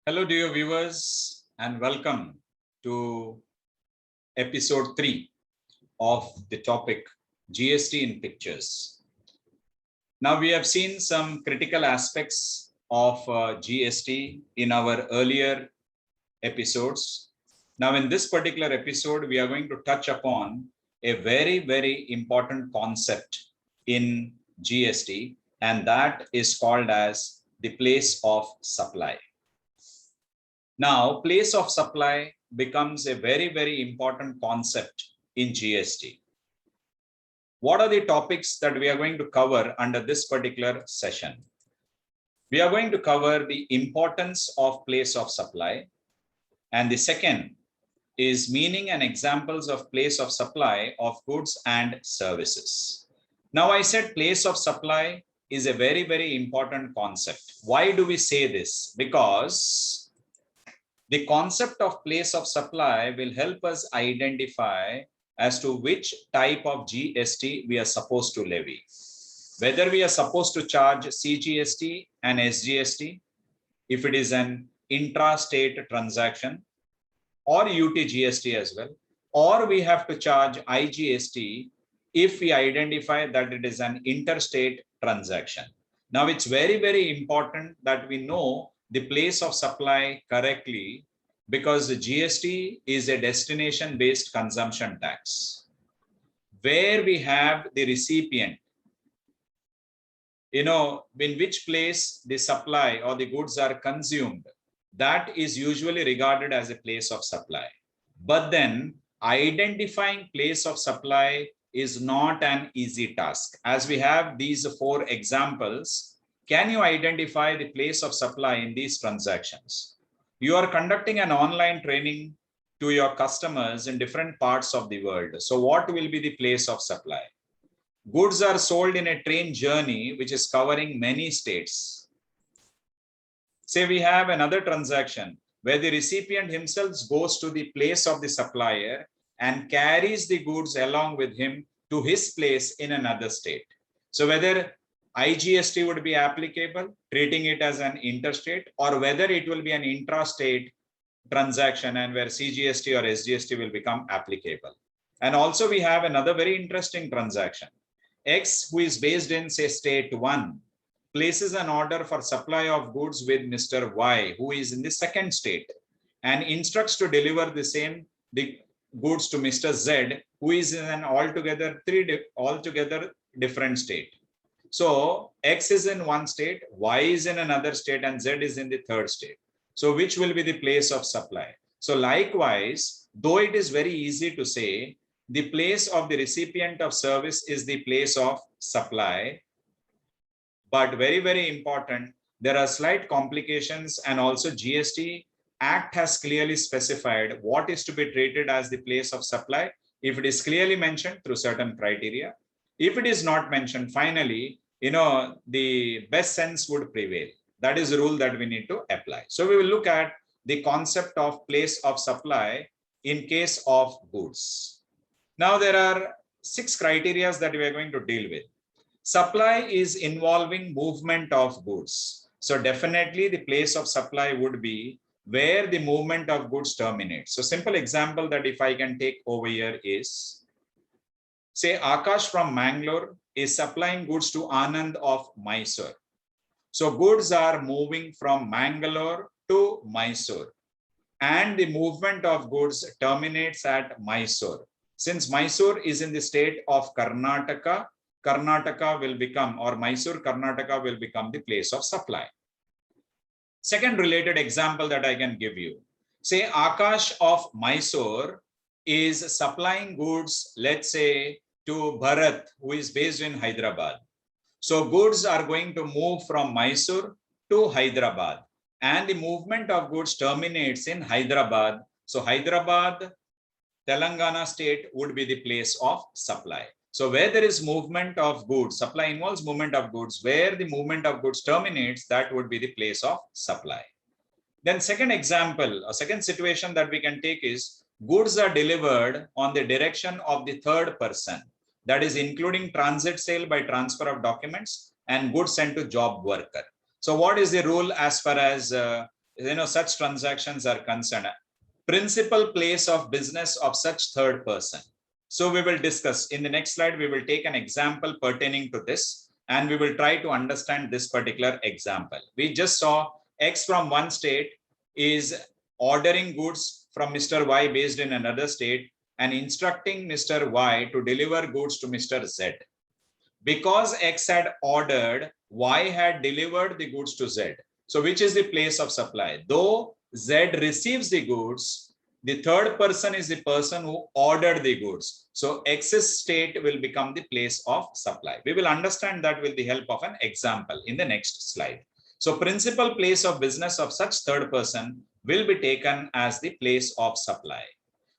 Hello, dear viewers, and welcome to episode 3 of the topic GST in Pictures. Now, we have seen some critical aspects of GST in our earlier episodes. Now, in this particular episode, we are going to touch upon a very, very important concept in GST, and that is called as the place of supply. Now, place of supply becomes a very, very important concept in GST. What are the topics that we are going to cover under this particular session? We are going to cover the importance of place of supply. And the second is meaning and examples of place of supply of goods and services. Now, I said place of supply is a very, very important concept. Why do we say this? Because the concept of place of supply will help us identify as to which type of GST we are supposed to levy. Whether we are supposed to charge CGST and SGST, if it is an intra-state transaction, or UTGST as well, or we have to charge IGST if we identify that it is an interstate transaction. Now, it's very, very important that we know the place of supply correctly, because the GST is a destination-based consumption tax, where we have the recipient, in which place the supply or the goods are consumed, that is usually regarded as a place of supply. But then identifying place of supply is not an easy task. As we have these 4 examples, can you identify the place of supply in these transactions? You are conducting an online training to your customers in different parts of the world. So what will be the place of supply? Goods are sold in a train journey, which is covering many states. Say we have another transaction where the recipient himself goes to the place of the supplier and carries the goods along with him to his place in another state. So whether IGST would be applicable, treating it as an interstate, or whether it will be an intrastate transaction and where CGST or SGST will become applicable. And also we have another very interesting transaction. X, who is based in, say, state 1, places an order for supply of goods with Mr. Y, who is in the second state, and instructs to deliver the goods to Mr. Z, who is in an altogether different state. So X is in one state, Y is in another state, and Z is in the third state. So which will be the place of supply? So likewise, though it is very easy to say, the place of the recipient of service is the place of supply, but very, very important, there are slight complications, and also GST Act has clearly specified what is to be treated as the place of supply if it is clearly mentioned through certain criteria. If it is not mentioned, finally, the best sense would prevail. That is the rule that we need to apply. So we will look at the concept of place of supply in case of goods. Now, there are 6 criteria that we are going to deal with. Supply is involving movement of goods. So definitely the place of supply would be where the movement of goods terminates. So simple example that if I can take over here is, say Akash from Mangalore is supplying goods to Anand of Mysore. So goods are moving from Mangalore to Mysore, and the movement of goods terminates at Mysore. Since Mysore is in the state of Karnataka, Karnataka will become, or Mysore, Karnataka will become the place of supply. Second related example that I can give you, say Akash of Mysore is supplying goods, let's say, to Bharat, who is based in Hyderabad. So goods are going to move from Mysore to Hyderabad, and the movement of goods terminates in Hyderabad. So Hyderabad, Telangana state would be the place of supply. So where there is movement of goods, supply involves movement of goods. Where the movement of goods terminates, that would be the place of supply. Then second example, a second situation that we can take is goods are delivered on the direction of the third person. That is including transit sale by transfer of documents and goods sent to job worker. So what is the rule as far as such transactions are concerned. Principal place of business of such third person. So we will discuss in the next slide. We will take an example pertaining to this, and we will try to understand this particular example. We just saw X from one state is ordering goods from Mr. Y based in another state and instructing Mr. Y to deliver goods to Mr. Z. Because X had ordered, Y had delivered the goods to Z. So which is the place of supply? Though Z receives the goods, the third person is the person who ordered the goods. So X's state will become the place of supply. We will understand that with the help of an example in the next slide. So principal place of business of such third person will be taken as the place of supply.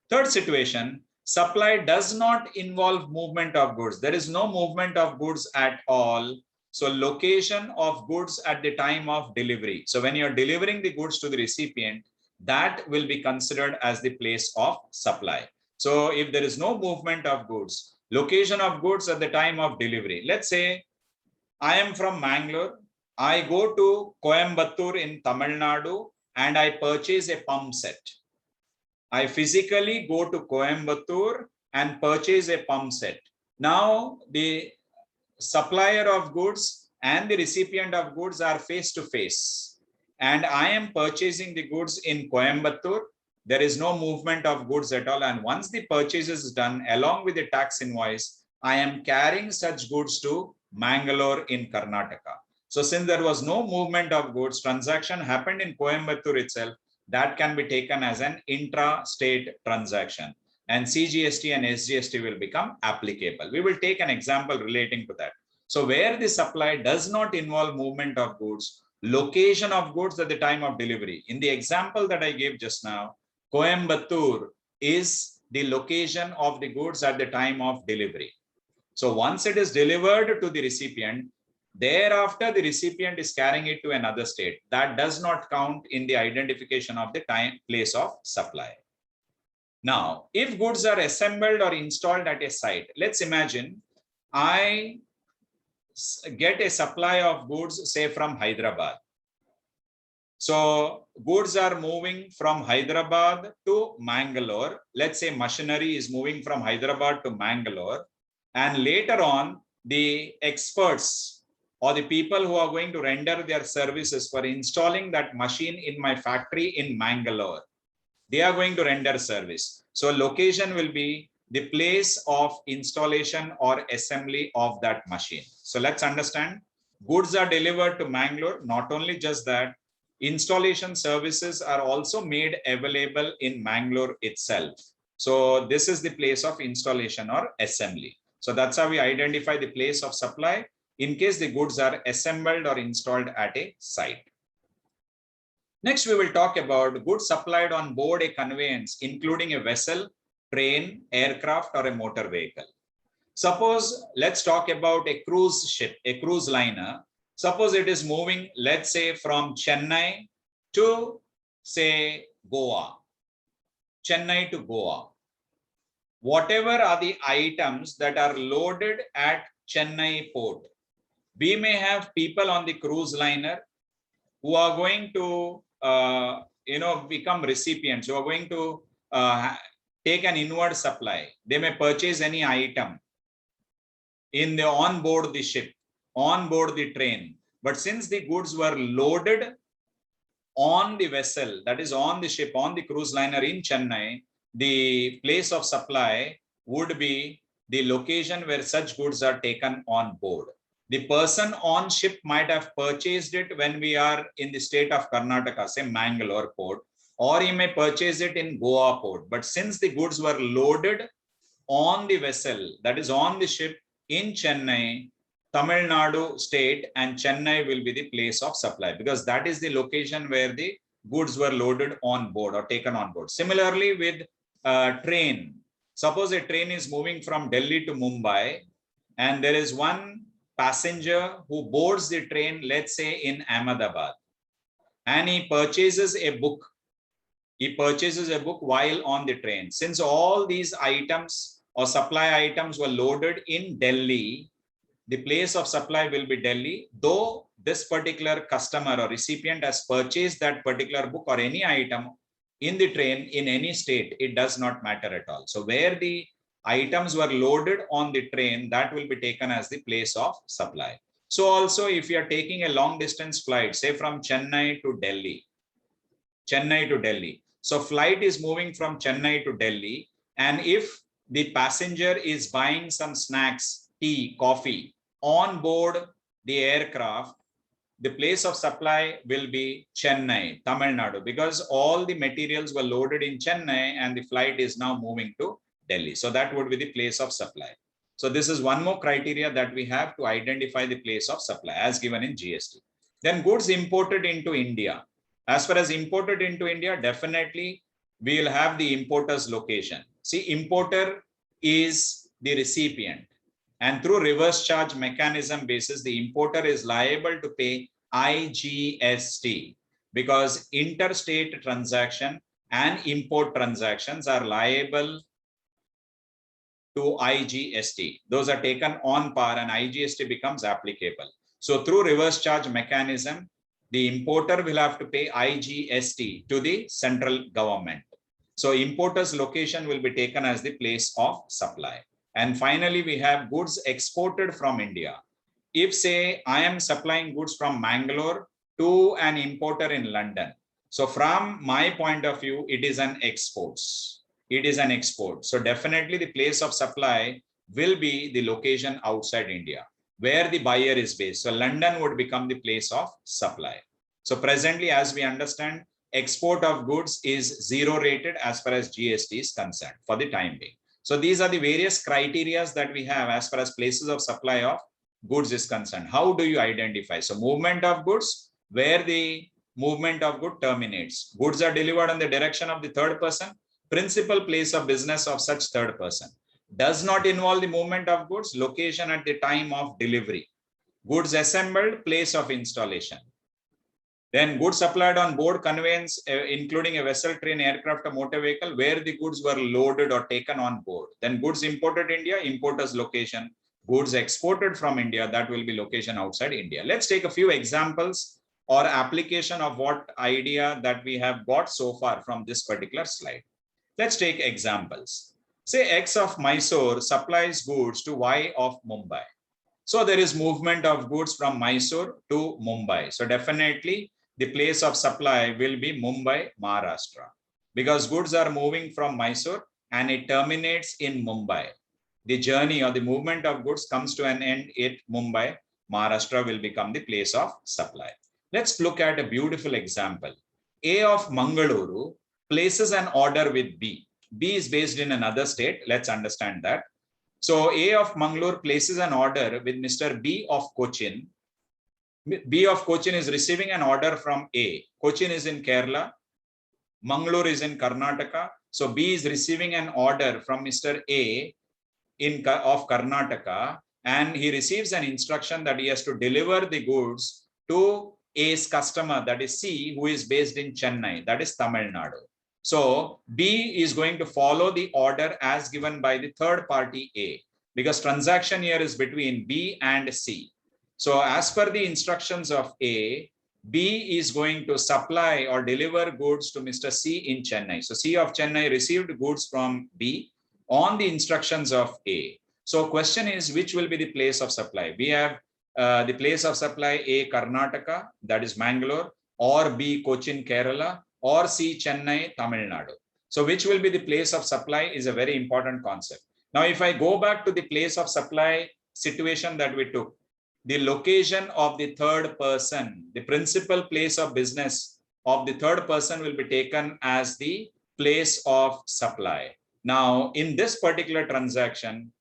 Third situation, supply does not involve movement of goods. There is no movement of goods at all. So location of goods at the time of delivery. So when you're delivering the goods to the recipient, that will be considered as the place of supply. So if there is no movement of goods, location of goods at the time of delivery. Let's say I am from Mangalore. I go to Coimbatore in Tamil Nadu and I purchase a pump set. I physically go to Coimbatore and purchase a pump set. Now the supplier of goods and the recipient of goods are face to face, and I am purchasing the goods in Coimbatore. There is no movement of goods at all, and once the purchase is done along with the tax invoice, I am carrying such goods to Mangalore in Karnataka. So since there was no movement of goods, transaction happened in Coimbatore itself, that can be taken as an intra-state transaction, and CGST and SGST will become applicable. We will take an example relating to that. So where the supply does not involve movement of goods, location of goods at the time of delivery. In the example that I gave just now, Coimbatore is the location of the goods at the time of delivery. So once it is delivered to the recipient, thereafter the recipient is carrying it to another state. That does not count in the identification of the place of supply. Now, if goods are assembled or installed at a site, let's imagine I get a supply of goods, say from Hyderabad. So goods are moving from Hyderabad to Mangalore. Let's say machinery is moving from Hyderabad to Mangalore. And later on, the experts or the people who are going to render their services for installing that machine in my factory in Mangalore, they are going to render service. So location will be the place of installation or assembly of that machine. So let's understand, goods are delivered to Mangalore. Not only just that, installation services are also made available in Mangalore itself. So this is the place of installation or assembly. So that's how we identify the place of supply in case the goods are assembled or installed at a site. Next, we will talk about goods supplied on board a conveyance, including a vessel, train, aircraft, or a motor vehicle. Suppose, let's talk about a cruise ship, a cruise liner. Suppose it is moving, let's say, from Chennai to, say, Goa. Chennai to Goa. Whatever are the items that are loaded at Chennai port, we may have people on the cruise liner who are going to become recipients, who are going to take an inward supply. They may purchase any item on board the ship, on board the train. But since the goods were loaded on the vessel, that is on the ship, on the cruise liner in Chennai, the place of supply would be the location where such goods are taken on board. The person on ship might have purchased it when we are in the state of Karnataka, say Mangalore port, or he may purchase it in Goa port. But since the goods were loaded on the vessel, that is on the ship in Chennai, Tamil Nadu state, and Chennai will be the place of supply, because that is the location where the goods were loaded on board or taken on board. Similarly with train, suppose a train is moving from Delhi to Mumbai, and there is one passenger who boards the train, let's say in Ahmedabad, and he purchases a book. He purchases a book while on the train. Since all these items or supply items were loaded in Delhi, the place of supply will be Delhi, though this particular customer or recipient has purchased that particular book or any item in the train in any state, it does not matter at all. So where the items were loaded on the train, that will be taken as the place of supply. So also if you are taking a long distance flight, say from Chennai to Delhi, so flight is moving from Chennai to Delhi, and if the passenger is buying some snacks, tea, coffee on board the aircraft, the place of supply will be Chennai, Tamil Nadu, because all the materials were loaded in Chennai and the flight is now moving to Delhi. So that would be the place of supply. So this is one more criteria that we have to identify the place of supply as given in GST. Then goods imported into India. As far as imported into India, definitely we will have the importer's location. See, importer is the recipient, and through reverse charge mechanism basis, the importer is liable to pay IGST, because interstate transaction and import transactions are liable to IGST. Those are taken on par and IGST becomes applicable. So through reverse charge mechanism, the importer will have to pay IGST to the central government. So importer's location will be taken as the place of supply. And finally, we have goods exported from India. If say I am supplying goods from Mangalore to an importer in London, so from my point of view, it is an exports. It is an export. So definitely the place of supply will be the location outside India where the buyer is based. So London would become the place of supply. So presently, as we understand, export of goods is zero rated as far as GST is concerned for the time being. So these are the various criteria that we have as far as places of supply of goods is concerned. How do you identify? So movement of goods, where the movement of good terminates. Goods are delivered in the direction of the third person, principal place of business of such third person. Does not involve the movement of goods, location at the time of delivery. Goods assembled, place of installation. Then goods supplied on board conveyance, including a vessel, train, aircraft, or motor vehicle, where the goods were loaded or taken on board. Then goods imported India, importer's location. Goods exported from India, that will be location outside India. Let's take a few examples or application of what idea that we have got so far from this particular slide. Let's take examples. Say X of Mysore supplies goods to Y of Mumbai. So there is movement of goods from Mysore to Mumbai. So definitely the place of supply will be Mumbai, Maharashtra, because goods are moving from Mysore and it terminates in Mumbai. The journey or the movement of goods comes to an end at Mumbai. Maharashtra will become the place of supply. Let's look at a beautiful example. A of Mangaluru places an order with B. B is based in another state. Let's understand that. So A of Mangalore places an order with Mr. B of Cochin. B of Cochin is receiving an order from A. Cochin is in Kerala. Mangalore is in Karnataka. So B is receiving an order from Mr. A of Karnataka, and he receives an instruction that he has to deliver the goods to A's customer, that is C, who is based in Chennai, that is Tamil Nadu. So B is going to follow the order as given by the third party A, because transaction here is between B and C. So as per the instructions of A, B is going to supply or deliver goods to Mr. C in Chennai. So C of Chennai received goods from B on the instructions of A. So question is, which will be the place of supply? We have the place of supply A, Karnataka, that is Mangalore, or B, Cochin, Kerala, or C, Chennai, Tamil Nadu. So which will be the place of supply is a very important concept. Now, if I go back to the place of supply situation that we took, the location of the third person, the principal place of business of the third person will be taken as the place of supply. Now, in this particular transaction,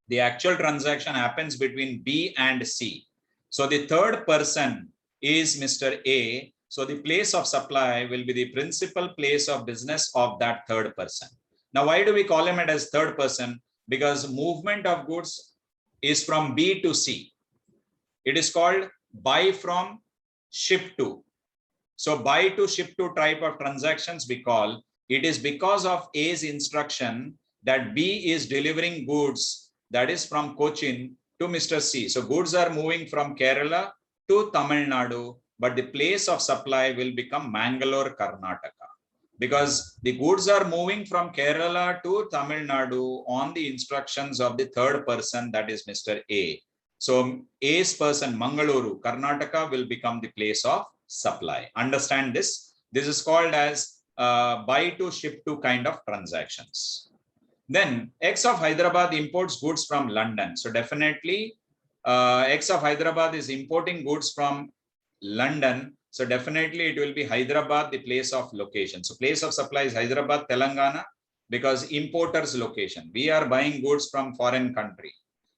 the actual transaction happens between B and C. So the third person is Mr. A. So the place of supply will be the principal place of business of that third person. Now, why do we call him as third person? Because movement of goods is from B to C. It is called buy from, ship to. So buy to, ship to type of transactions we call. It is because of A's instruction that B is delivering goods, that is from Cochin, to Mr. C. So goods are moving from Kerala to Tamil Nadu, but the place of supply will become Mangalore, Karnataka. Because the goods are moving from Kerala to Tamil Nadu on the instructions of the third person, that is Mr. A. So A's person, Mangaluru, Karnataka, will become the place of supply. Understand this? This is called as buy to ship to kind of transactions. Then X of Hyderabad imports goods from London. So definitely X of Hyderabad is importing goods from London. So definitely it will be Hyderabad, the place of location. So place of supply is Hyderabad, Telangana, because importer's location. We are buying goods from foreign country.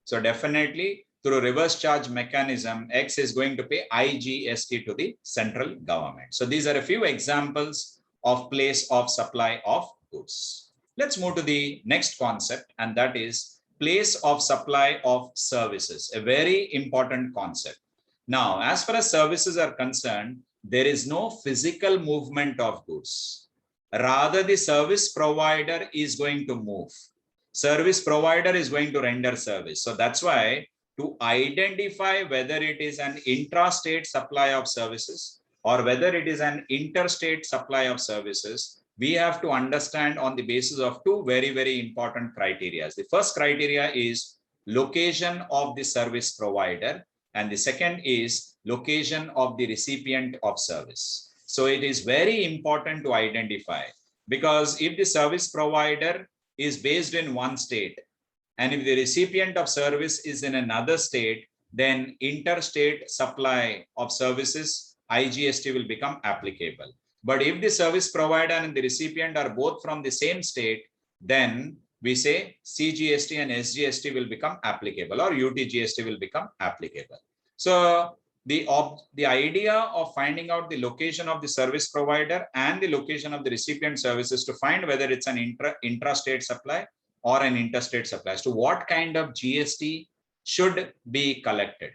So definitely through reverse charge mechanism, X is going to pay IGST to the central government. So these are a few examples of place of supply of goods. Let's move to the next concept, and that is place of supply of services, a very important concept. Now, as far as services are concerned, there is no physical movement of goods. Rather, the service provider is going to move. Service provider is going to render service. So that's why to identify whether it is an intrastate supply of services or whether it is an interstate supply of services, we have to understand on the basis of two very, very important criteria. The first criteria is location of the service provider, and the second is location of the recipient of service. So it is very important to identify, because if the service provider is based in one state and if the recipient of service is in another state, then interstate supply of services, IGST, will become applicable. But if the service provider and the recipient are both from the same state, then we say CGST and SGST will become applicable, or UTGST will become applicable. So the idea of finding out the location of the service provider and the location of the recipient services to find whether it's an intrastate supply or an interstate supply, as to what kind of GST should be collected,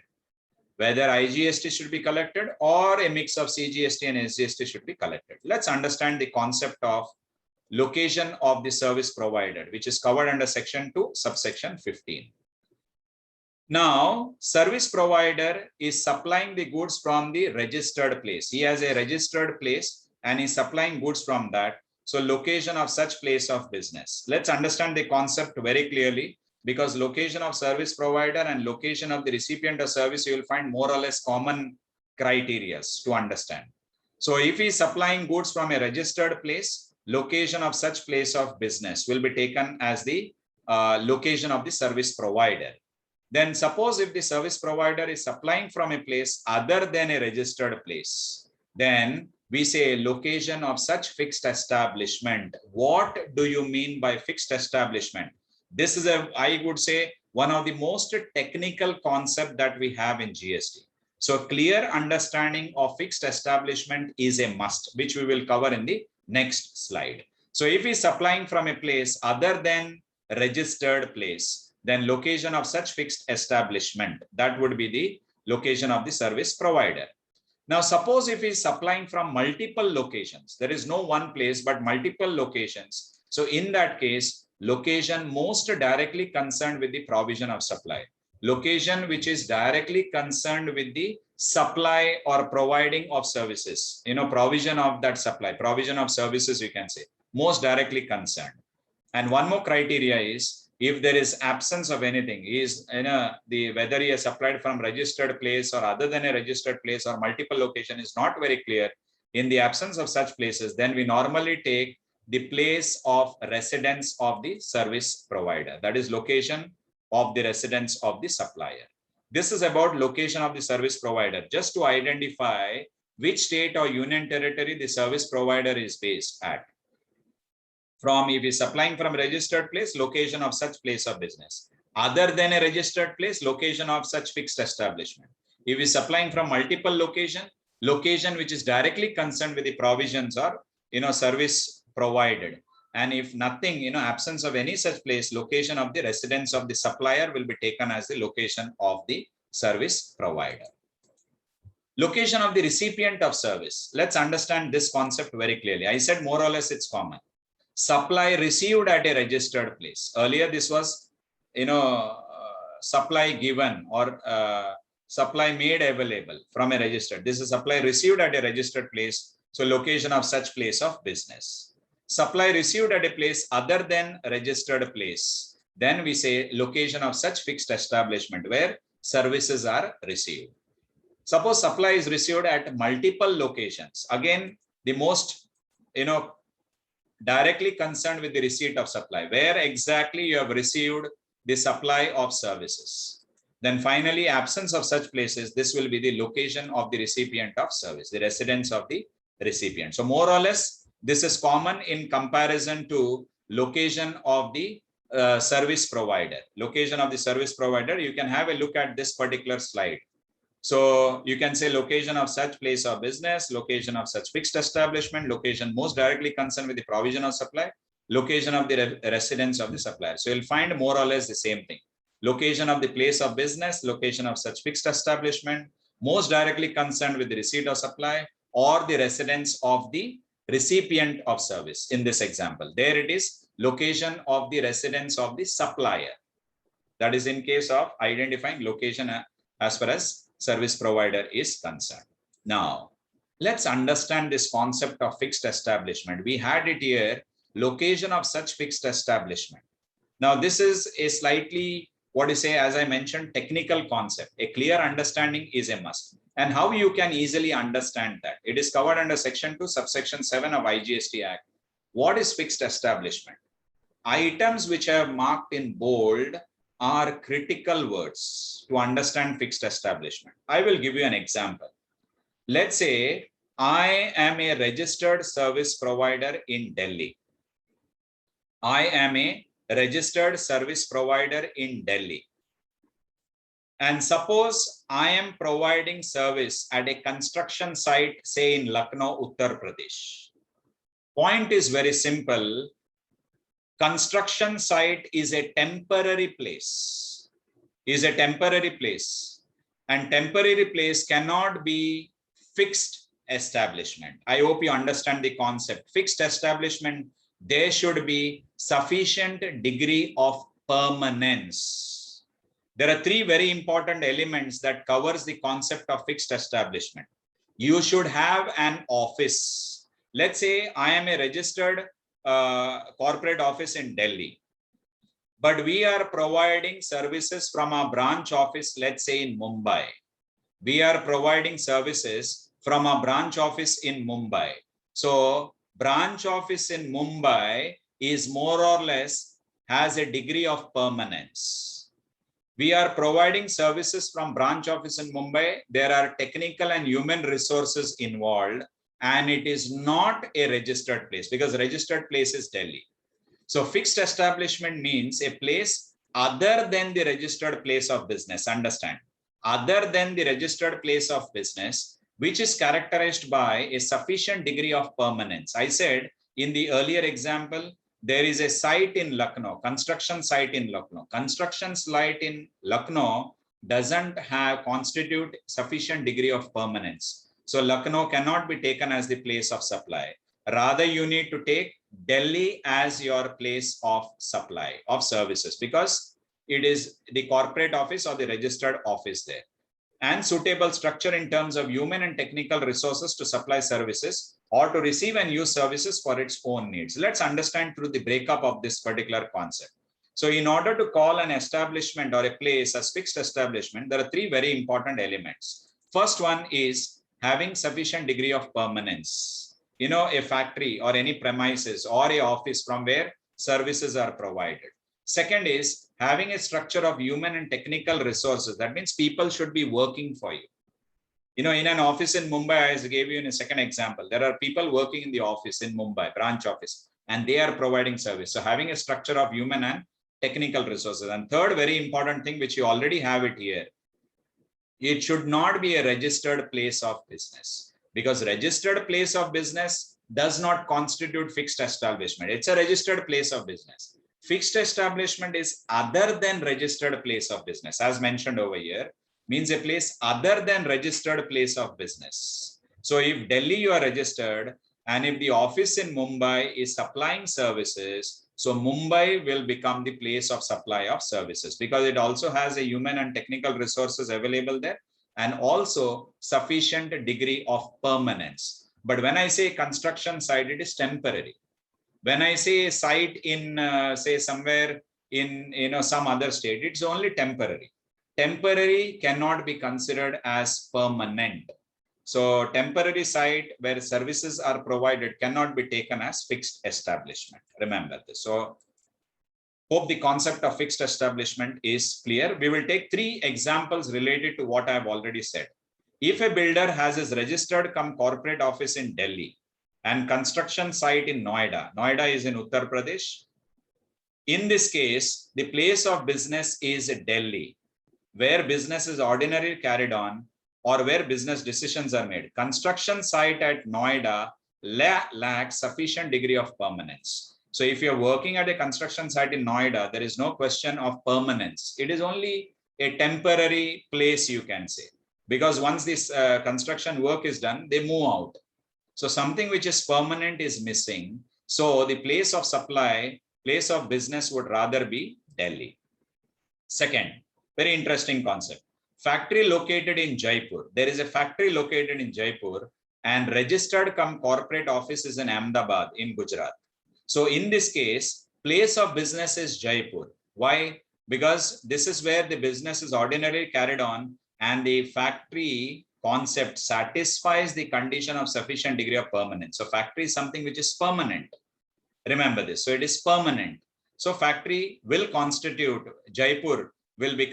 whether IGST should be collected or a mix of CGST and SGST should be collected. Let's understand the concept of location of the service provider, which is covered under section 2, subsection 15. Now, service provider is supplying the goods from the registered place. He has a registered place and is supplying goods from that. So location of such place of business. Let's understand the concept very clearly, because location of service provider and location of the recipient of service, you will find more or less common criteria to understand. So if he is supplying goods from a registered place, location of such place of business will be taken as the location of the service provider. Then suppose if the service provider is supplying from a place other than a registered place, then we say location of such fixed establishment. What do you mean by fixed establishment? This is I would say, one of the most technical concept that we have in GST. So clear understanding of fixed establishment is a must, which we will cover in the next slide. So if he's supplying from a place other than registered place, then location of such fixed establishment, that would be the location of the service provider. Now, suppose if he's supplying from multiple locations, there is no one place, but multiple locations. So in that case, location most directly concerned with the provision of supply. Location which is directly concerned with the supply or providing of services, provision of that supply, provision of services, you can say, most directly concerned. And one more criteria is, if there is absence of anything, is whether he has supplied from registered place or other than a registered place or multiple location is not very clear. In the absence of such places, then we normally take the place of residence of the service provider, that is location of the residence of the supplier. This is about location of the service provider, just to identify which state or union territory the service provider is based at. From if he's supplying from registered place, location of such place of business. Other than a registered place, location of such fixed establishment. If he's supplying from multiple location which is directly concerned with the provisions or service provided. And if nothing, absence of any such place, location of the residence of the supplier will be taken as the location of the service provider. Location of the recipient of service. Let's understand this concept very clearly. I said more or less it's common. Supply received at a registered place. Earlier, this was, supply given or supply made available from a registered. This is supply received at a registered place. So location of such place of business. Supply received at a place other than registered place. Then we say location of such fixed establishment where services are received. Suppose supply is received at multiple locations. Again, the most, directly concerned with the receipt of supply, where exactly you have received the supply of services. Then finally, absence of such places, this will be the location of the recipient of service, the residence of the recipient. So more or less, this is common in comparison to location of the service provider. Location of the service provider, you can have a look at this particular slide. So you can say location of such place of business, location of such fixed establishment, location most directly concerned with the provision of supply, location of the residence of the supplier. So you'll find more or less the same thing. Location of the place of business, location of such fixed establishment, most directly concerned with the receipt of supply or the residence of the recipient of service. In this example, there it is location of the residence of the supplier. That is in case of identifying location as far as service provider is concerned. Now, let's understand this concept of fixed establishment. We had it here, location of such fixed establishment. Now, this is a slightly, as I mentioned, technical concept. A clear understanding is a must. And how you can easily understand that? It is covered under Section 2, Subsection 7 of IGST Act. What is fixed establishment? Items which I have marked in bold are critical words to understand fixed establishment. I will give you an example. Let's say I am a registered service provider in Delhi. I am a registered service provider in Delhi. And suppose I am providing service at a construction site, say in Lucknow, Uttar Pradesh. Point is very simple. Construction site is a temporary place, and temporary place cannot be fixed establishment. I hope you understand the concept. Fixed establishment, there should be sufficient degree of permanence. There are three very important elements that covers the concept of fixed establishment. You should have an office. Let's say I am a registered corporate office in Delhi, but we are providing services from a branch office, let's say in Mumbai. We are providing services from a branch office in Mumbai. So branch office in Mumbai is more or less has a degree of permanence. We are providing services from branch office in Mumbai. There are technical and human resources involved, and it is not a registered place because registered place is Delhi. So fixed establishment means a place other than the registered place of business. Understand? Other than the registered place of business, which is characterized by a sufficient degree of permanence. I said in the earlier example, there is a site in Lucknow, construction site in Lucknow. Construction site in Lucknow doesn't have constitute sufficient degree of permanence. So Lucknow cannot be taken as the place of supply. Rather, you need to take Delhi as your place of supply of services because it is the corporate office or the registered office there. And suitable structure in terms of human and technical resources to supply services or to receive and use services for its own needs. Let's understand through the breakup of this particular concept. So in order to call an establishment or a place as fixed establishment, there are three very important elements. First one is having sufficient degree of permanence. A factory or any premises or a office from where services are provided. Second is having a structure of human and technical resources. That means people should be working for you. In an office in Mumbai, I gave you in a second example, there are people working in the office in Mumbai, branch office, and they are providing service. So having a structure of human and technical resources. And third, very important thing, which you already have it here, it should not be a registered place of business because registered place of business does not constitute fixed establishment. It's a registered place of business. Fixed establishment is other than registered place of business. As mentioned over here, means a place other than registered place of business. So if Delhi you are registered and if the office in Mumbai is supplying services, so Mumbai will become the place of supply of services because it also has a human and technical resources available there. and also sufficient degree of permanence. But when I say construction site, it is temporary. When I say a site in, say, somewhere in some other state, it's only temporary. Temporary cannot be considered as permanent. So temporary site where services are provided cannot be taken as fixed establishment. Remember this. So hope the concept of fixed establishment is clear. We will take 3 examples related to what I have already said. If a builder has his registered cum corporate office in Delhi and construction site in Noida, Noida is in Uttar Pradesh. In this case, the place of business is Delhi, where business is ordinarily carried on or where business decisions are made. Construction site at Noida lacks sufficient degree of permanence. So if you're working at a construction site in Noida, there is no question of permanence. It is only a temporary place, you can say, because once this construction work is done, they move out. So something which is permanent is missing. So the place of supply, place of business would rather be Delhi. Second, very interesting concept. Factory located in Jaipur. There is a factory located in Jaipur and registered cum corporate office is in Ahmedabad in Gujarat. So in this case, place of business is Jaipur. Why? Because this is where the business is ordinarily carried on and the factory concept satisfies the condition of sufficient degree of permanence. So factory is something which is permanent. Remember this. So it is permanent. So factory will constitute, Jaipur will be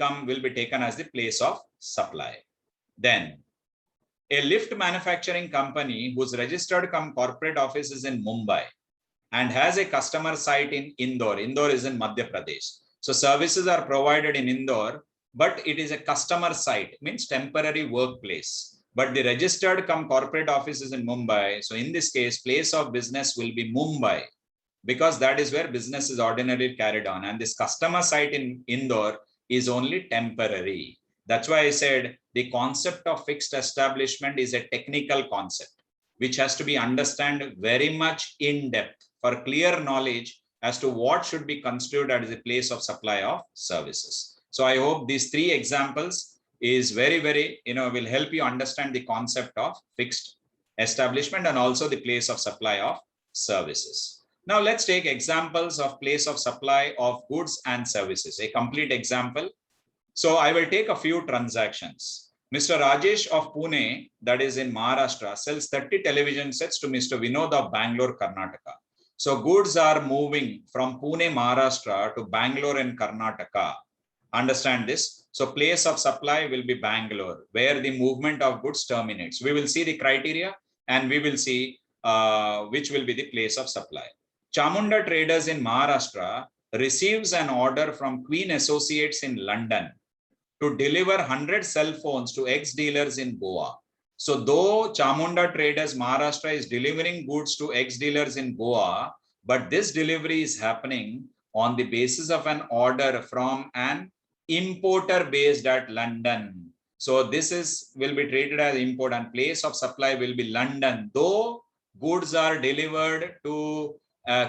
taken as the place of supply. Then a lift manufacturing company whose registered cum corporate office is in Mumbai and has a customer site in Indore. Indore is in Madhya Pradesh. So services are provided in Indore, but it is a customer site, means temporary workplace. But the registered cum corporate office is in Mumbai. So in this case, place of business will be Mumbai, because that is where business is ordinarily carried on. And this customer site in Indore is only temporary. That's why I said the concept of fixed establishment is a technical concept, which has to be understood very much in depth for clear knowledge as to what should be considered as a place of supply of services. So I hope these 3 examples is very, will help you understand the concept of fixed establishment and also the place of supply of services. Now let's take examples of place of supply of goods and services, a complete example. So I will take a few transactions. Mr. Rajesh of Pune, that is in Maharashtra, sells 30 television sets to Mr. Vinod of Bangalore, Karnataka. So goods are moving from Pune, Maharashtra to Bangalore in Karnataka. Understand this. So place of supply will be Bangalore, where the movement of goods terminates. We will see the criteria and we will see which will be the place of supply. Chamunda Traders in Maharashtra receives an order from Queen Associates in London to deliver 100 cell phones to ex-dealers in Goa. So though Chamunda Traders Maharashtra is delivering goods to ex-dealers in Goa, but this delivery is happening on the basis of an order from an importer based at London. So this will be treated as import and place of supply will be London, though goods are delivered to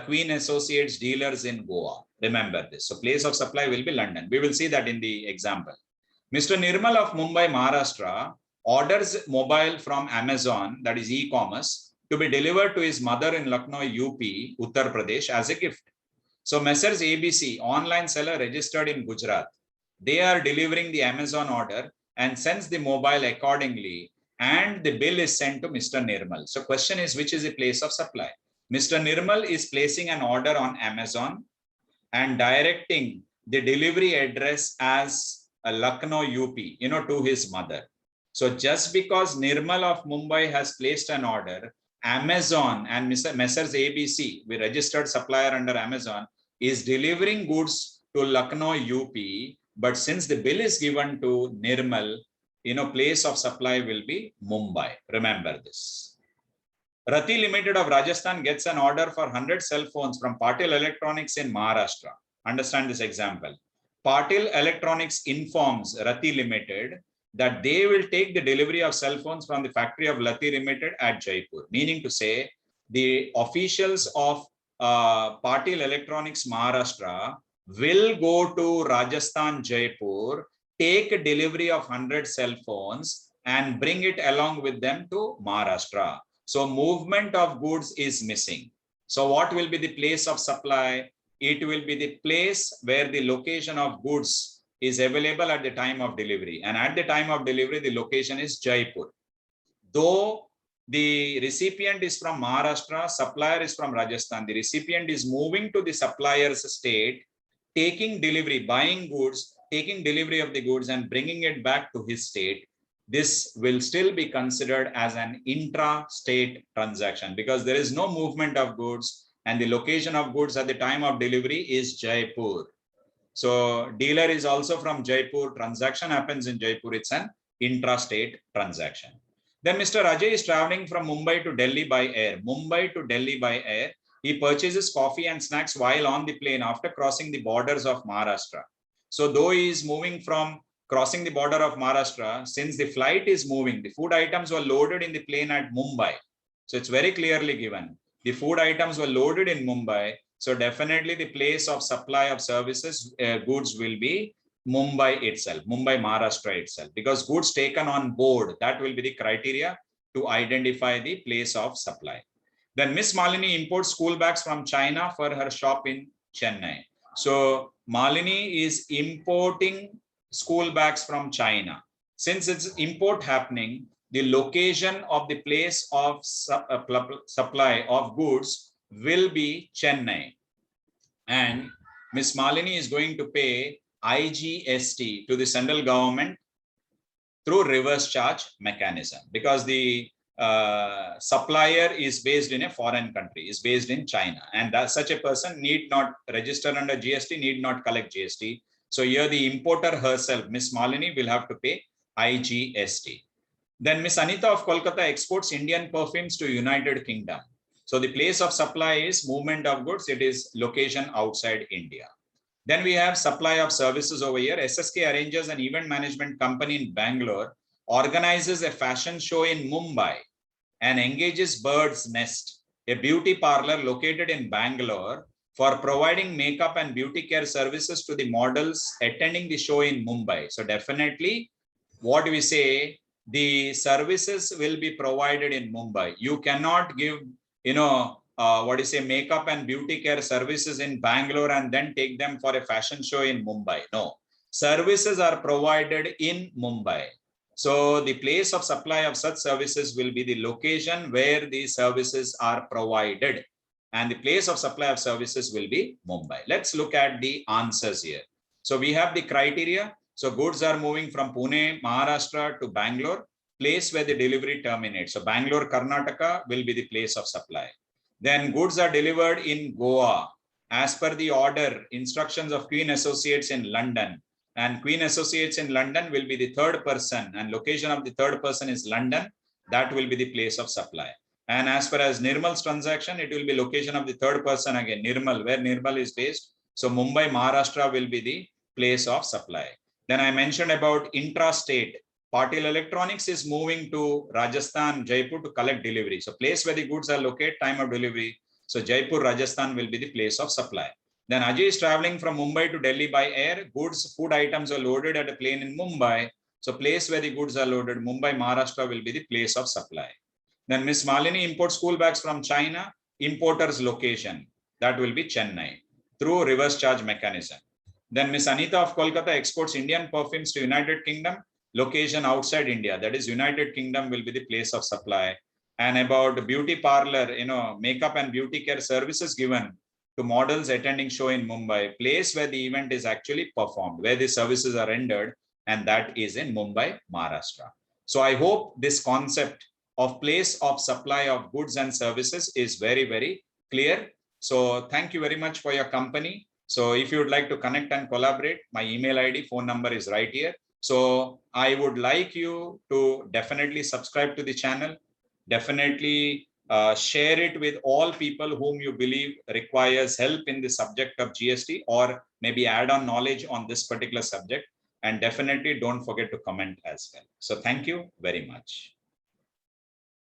Queen Associates dealers in Goa. Remember this. So place of supply will be London. We will see that in the example. Mr. Nirmal of Mumbai, Maharashtra orders mobile from Amazon, that is e-commerce, to be delivered to his mother in Lucknow, UP, Uttar Pradesh as a gift. So Messrs. ABC, online seller registered in Gujarat, they are delivering the Amazon order and sends the mobile accordingly, and the bill is sent to Mr. Nirmal. So question is, which is the place of supply? Mr. Nirmal is placing an order on Amazon and directing the delivery address as Lucknow, UP, to his mother. So just because Nirmal of Mumbai has placed an order, Amazon and Messrs. ABC, we registered supplier under Amazon, is delivering goods to Lucknow, UP. But since the bill is given to Nirmal, place of supply will be Mumbai. Remember this. Rati Limited of Rajasthan gets an order for 100 cell phones from Patil Electronics in Maharashtra. Understand this example. Patil Electronics informs Rati Limited that they will take the delivery of cell phones from the factory of Rati Limited at Jaipur. Meaning to say, the officials of Patil Electronics Maharashtra will go to Rajasthan, Jaipur, take a delivery of 100 cell phones and bring it along with them to Maharashtra. So movement of goods is missing. So what will be the place of supply? It will be the place where the location of goods is available at the time of delivery. And at the time of delivery, the location is Jaipur. Though the recipient is from Maharashtra, supplier is from Rajasthan, the recipient is moving to the supplier's state, taking delivery, buying goods, taking delivery of the goods and bringing it back to his state. This will still be considered as an intra-state transaction because there is no movement of goods and the location of goods at the time of delivery is Jaipur. So dealer is also from Jaipur, transaction happens in Jaipur, it's an intra-state transaction. Then Mr. Ajay is traveling from Mumbai to Delhi by air. Mumbai to Delhi by air. He purchases coffee and snacks while on the plane after crossing the borders of Maharashtra. So though he is moving from crossing the border of Maharashtra, since the flight is moving, the food items were loaded in the plane at Mumbai. So it's very clearly given. The food items were loaded in Mumbai. So definitely the place of supply of services, goods will be Mumbai itself, Mumbai, Maharashtra itself, because goods taken on board, that will be the criteria to identify the place of supply. Then Miss Malini imports school bags from China for her shop in Chennai. So Malini is importing school bags from China. Since it's import happening, the location of the place of supply of goods will be Chennai. And Miss Malini is going to pay IGST to the central government through reverse charge mechanism because the supplier is based in a foreign country, is based in China, and that such a person need not register under GST, need not collect GST. So here the importer herself, Miss Malini, will have to pay IGST. Then Miss Anita of Kolkata exports Indian perfumes to United Kingdom. So the place of supply is movement of goods, it is location outside India. Then we have supply of services over here. SSK arranges an event management company in Bangalore, organizes a fashion show in Mumbai, and engages Bird's Nest, a beauty parlor located in Bangalore, for providing makeup and beauty care services to the models attending the show in Mumbai. So definitely, what we say, the services will be provided in Mumbai. You cannot give, makeup and beauty care services in Bangalore and then take them for a fashion show in Mumbai. No, services are provided in Mumbai. So the place of supply of such services will be the location where the services are provided. And the place of supply of services will be Mumbai. Let's look at the answers here. So we have the criteria. So goods are moving from Pune, Maharashtra to Bangalore, place where the delivery terminates. So Bangalore, Karnataka will be the place of supply. Then goods are delivered in Goa as per the order, instructions of Queen Associates in London. And Queen Associates in London will be the third person, and location of the third person is London. That will be the place of supply. And as far as Nirmal's transaction, it will be location of the third person again, Nirmal, where Nirmal is based. So Mumbai, Maharashtra will be the place of supply. Then I mentioned about intrastate. Patil Electronics is moving to Rajasthan, Jaipur to collect delivery. So place where the goods are located, time of delivery. So Jaipur, Rajasthan will be the place of supply. Then Ajay is traveling from Mumbai to Delhi by air. Goods, food items are loaded at a plane in Mumbai. So place where the goods are loaded, Mumbai, Maharashtra will be the place of supply. Then Miss Malini imports school bags from China. Importer's location, that will be Chennai through reverse charge mechanism. Then Miss Anita of Kolkata exports Indian perfumes to United Kingdom. Location outside India, that is United Kingdom will be the place of supply. And about beauty parlor, makeup and beauty care services given to models attending show in Mumbai, place where the event is actually performed, where the services are rendered, and that is in Mumbai, Maharashtra. So I hope this concept of place of supply of goods and services is very, very clear. So thank you very much for your company. So if you would like to connect and collaborate, my email ID, phone number is right here. So I would like you to definitely subscribe to the channel, definitely share it with all people whom you believe requires help in the subject of GST or maybe add on knowledge on this particular subject. And definitely don't forget to comment as well. So thank you very much.